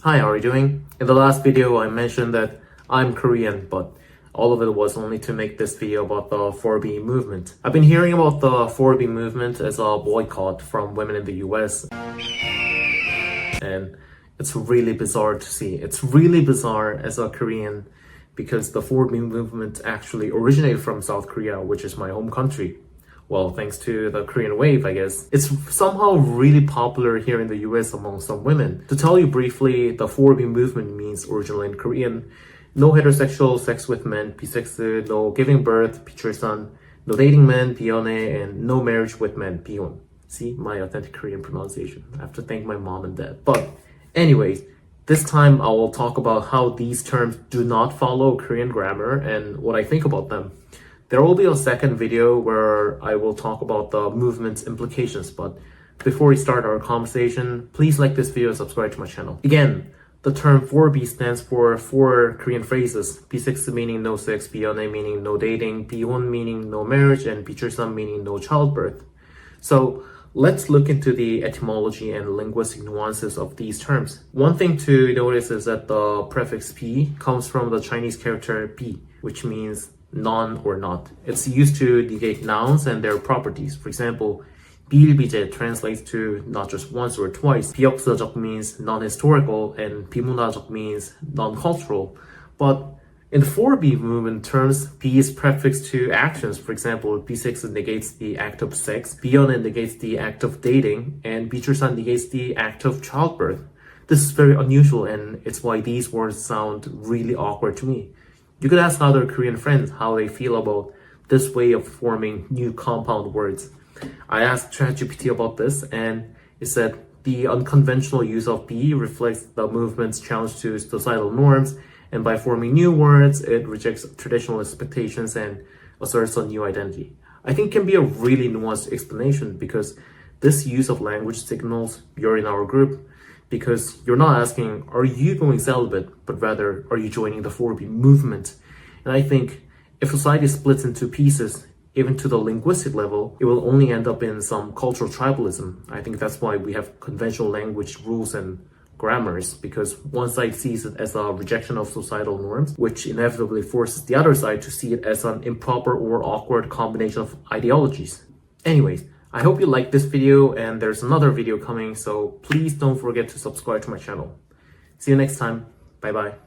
Hi, how are you doing? In the last video, I mentioned that I'm Korean, but all of it was only to make this video about the 4B movement. I've been hearing about the 4B movement as a boycott from women in the US, and it's really bizarre to see. It's really bizarre as a Korean because the 4B movement actually originated from South Korea, which is my home country. Well, thanks to the Korean wave, I guess. It's somehow really popular here in the US among some women. To tell you briefly, the 4B movement means originally in Korean, no heterosexual sex with men, 비섹스, no giving birth, 비출산, no dating men, 비연애, and no marriage with men, 비혼. See, my authentic Korean pronunciation. I have to thank my mom and dad. But anyways, this time I will talk about how these terms do not follow Korean grammar and what I think about them. There will be a second video where I will talk about the movement's implications, but before we start our conversation, please like this video and subscribe to my channel. Again, the term 4B stands for four Korean phrases. 비섹스 meaning no sex, 비연애 meaning no dating, 비혼 meaning no marriage, and 비출산 meaning no childbirth. So let's look into the etymology and linguistic nuances of these terms. One thing to notice is that the prefix 비 comes from the Chinese character 비, which means none or not. It's used to negate nouns and their properties. For example, 비일비재 translates to not just once or twice. 비역사적 means non-historical and 비문화적 means non-cultural. But in the 4B movement terms, 비 is prefixed to actions. For example, 비섹스 negates the act of sex, 비연애 negates the act of dating, and 비출산 negates the act of childbirth. This is very unusual, and it's why these words sound really awkward to me. You could ask other Korean friends how they feel about this way of forming new compound words. I asked ChatGPT about this, and it said the unconventional use of be reflects the movement's challenge to societal norms, and by forming new words, it rejects traditional expectations and asserts a new identity. I think it can be a really nuanced explanation because this use of language signals you're in our group, because you're not asking, are you going celibate, but rather, are you joining the 4B movement? And I think if society splits into pieces, even to the linguistic level, it will only end up in some cultural tribalism. I think that's why we have conventional language rules and grammars, because one side sees it as a rejection of societal norms, which inevitably forces the other side to see it as an improper or awkward combination of ideologies. Anyways, I hope you liked this video, and there's another video coming, so please don't forget to subscribe to my channel. See you next time. Bye bye.